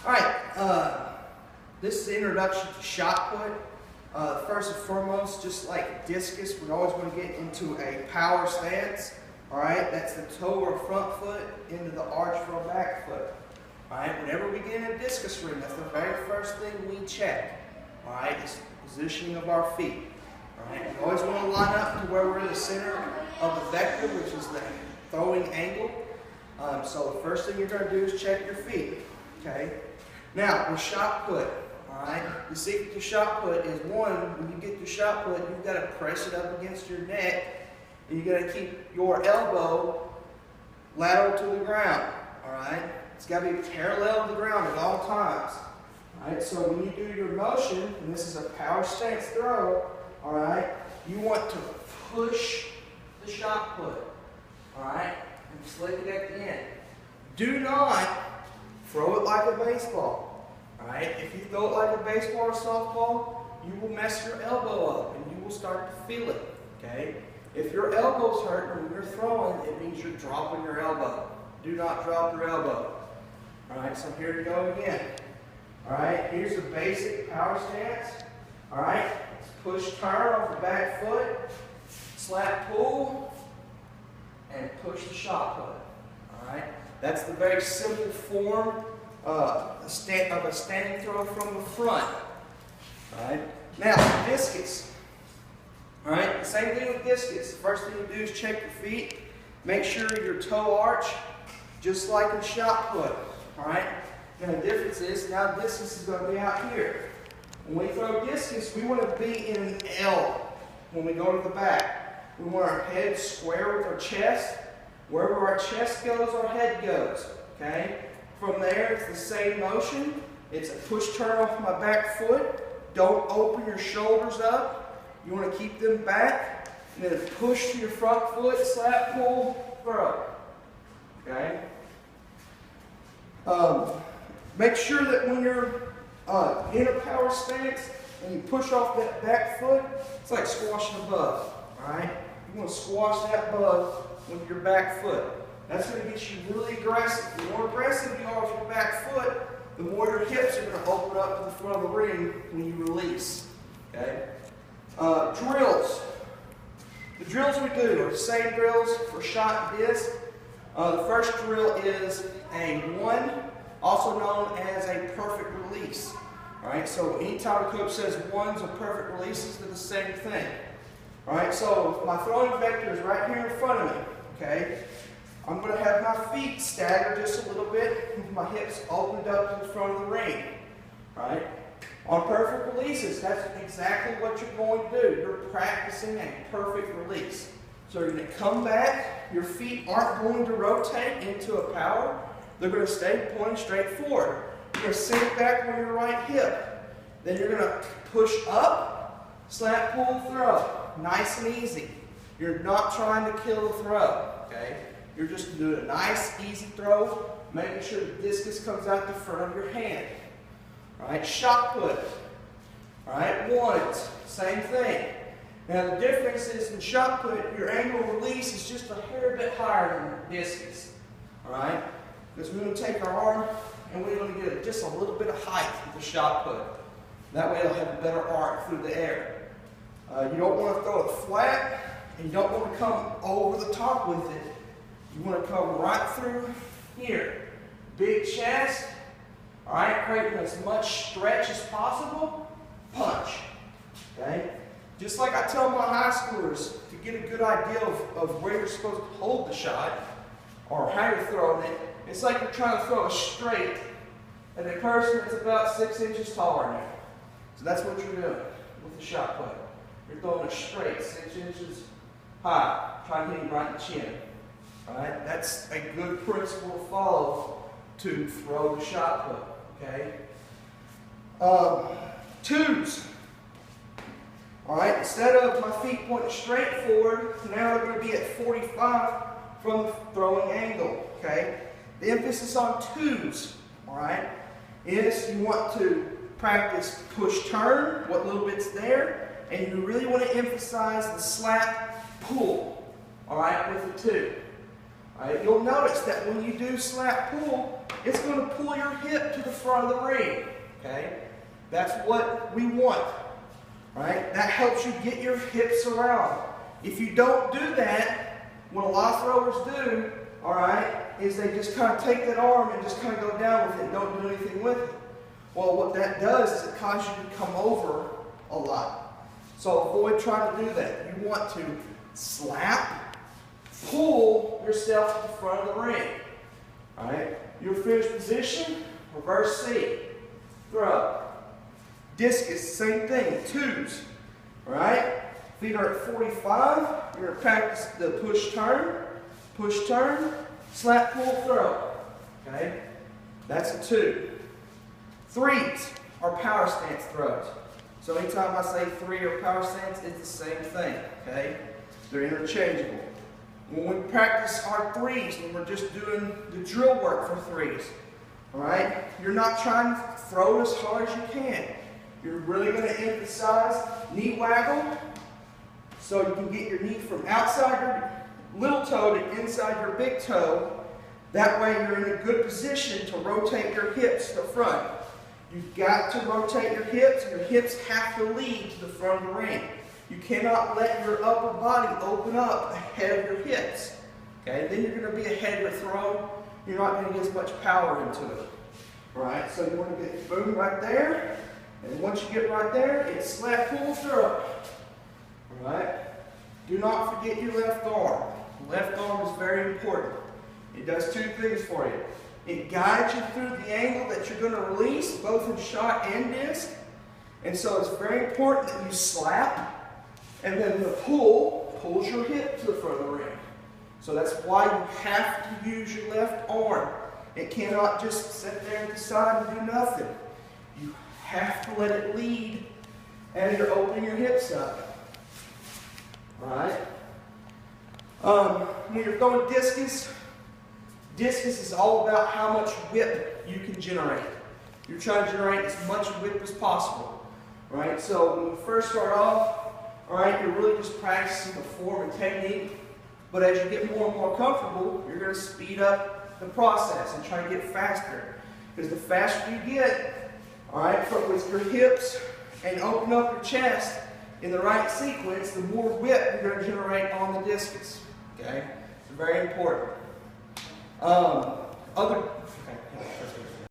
All right, this is the introduction to shot put. First and foremost, just like discus, we're always going to get into a power stance. All right, that's the toe or front foot into the arch for a back foot. All right, whenever we get in a discus ring, that's the very first thing we check. All right, is the positioning of our feet. All right, we always want to line up to where we're in the center of the vector, which is the throwing angle. So the first thing you're going to do is check your feet. Okay. Now, with shot put, all right, the secret to shot put is one, when you get your shot put, you've got to press it up against your neck, and you've got to keep your elbow lateral to the ground, all right? It's got to be parallel to the ground at all times, all right? So when you do your motion, and this is a power stance throw, all right, you want to push the shot put, all right, and slick it at the end. Do not throw it like a baseball. All right? If you throw it like a baseball or softball, you will mess your elbow up and you will start to feel it. Okay? If your elbow's hurt when you're throwing, it means you're dropping your elbow. Do not drop your elbow. All right? So here we go again. All right? Here's the basic power stance. All right? It's push, turn off the back foot, slap, pull, and push the shot put. All right? That's the very simple form of a standing throw from the front. All right. Now, discus. All right. The same thing with discus. The first thing you do is check your feet. Make sure your toe arch, just like a shot put. All right. Now the difference is now discus is going to be out here. When we throw discus, we want to be in an L when we go to the back. We want our head square with our chest. Wherever our chest goes, our head goes. Okay. From there, it's the same motion. It's a push turn off my back foot. Don't open your shoulders up. You want to keep them back. And then push to your front foot, slap, pull, throw. Okay? Make sure that when you're in a power stance and you push off that back foot, it's like squashing a bug. Alright? You want to squash that bug with your back foot. That's going to get you really aggressive. The more aggressive you are with your back foot, the more your hips are going to open up to the front of the ring when you release. Okay? Drills. The drills we do are the same drills for shot and disc. The first drill is a one, also known as a perfect release. Alright, so anytime a coach says ones are perfect releases, they're the same thing. Alright, so my throwing vector is right here in front of me. Okay? I'm going to have my feet staggered just a little bit with my hips opened up to the front of the ring. Right? On perfect releases, that's exactly what you're going to do. You're practicing a perfect release. So you're going to come back. Your feet aren't going to rotate into a power. They're going to stay pointing straight forward. You're going to sink back on your right hip. Then you're going to push up, slap, pull, throw. Nice and easy. You're not trying to kill the throw. Okay? You're just doing a nice, easy throw, making sure the discus comes out the front of your hand. All right, shot put. All right, ones, same thing. Now the difference is in shot put, your angle of release is just a hair bit higher than discus. All right, because we're going to take our arm and we're going to get just a little bit of height with the shot put. That way it'll have a better arc through the air. You don't want to throw it flat, and you don't want to come over the top with it. You want to come right through here. Big chest. All right, creating as much stretch as possible. Punch. Okay? Just like I tell my high schoolers to get a good idea of where you're supposed to hold the shot or how you're throwing it. It's like you're trying to throw a straight at a person that's about 6 inches taller than you. So that's what you're doing with the shot put. You're throwing a straight 6 inches high. Trying to hit him right in the chin. All right, that's a good principle to follow to throw the shot put. Okay. Twos. All right, instead of my feet pointing straight forward, now they're going to be at 45 from the throwing angle. Okay. The emphasis on twos. All right, is you want to practice push turn, what little bit's there, and you really want to emphasize the slap pull. All right, with the two. All right, you'll notice that when you do slap pull, it's going to pull your hip to the front of the ring. Okay? That's what we want. Right? That helps you get your hips around. If you don't do that, what a lot of throwers do, all right, is they just kind of take that arm and just kind of go down with it and don't do anything with it. Well, what that does is it causes you to come over a lot. So avoid trying to do that. You want to slap, pull yourself to the front of the ring. All right? Your finished position, reverse C, throw. Discus, same thing, twos. All right? Feet are at 45. You're going to practice the push, turn, slap, pull, throw. Okay? That's a 2. Threes are power stance throws. So anytime I say 3 or power stance, it's the same thing. Okay? They're interchangeable. When we practice our threes, when we're just doing the drill work for threes, all right? You're not trying to throw it as hard as you can. You're really going to emphasize knee waggle, so you can get your knee from outside your little toe to inside your big toe. That way you're in a good position to rotate your hips to the front. You've got to rotate your hips, and your hips have to lead to the front of the ring. You cannot let your upper body open up ahead of your hips. Okay? Then you're going to be ahead of your throw. You're not going to get as much power into it. All right? So you want to get boom right there. And once you get right there, it's slap, pull, throw. All right? Do not forget your left arm. The left arm is very important. It does 2 things for you. It guides you through the angle that you're going to release, both in shot and disc. And so it's very important that you slap, and then the pull pulls your hip to the front of the ring. So that's why you have to use your left arm. It cannot just sit there and decide to do nothing. You have to let it lead as you're opening your hips up. Alright? When you're throwing discus is all about how much whip you can generate. You're trying to generate as much whip as possible. Right? So when you first start off, alright, you're really just practicing the form and technique. But as you get more and more comfortable, you're going to speed up the process and try to get faster. Because the faster you get, alright, with your hips and open up your chest in the right sequence, the more whip you're going to generate on the discus. Okay? It's very important.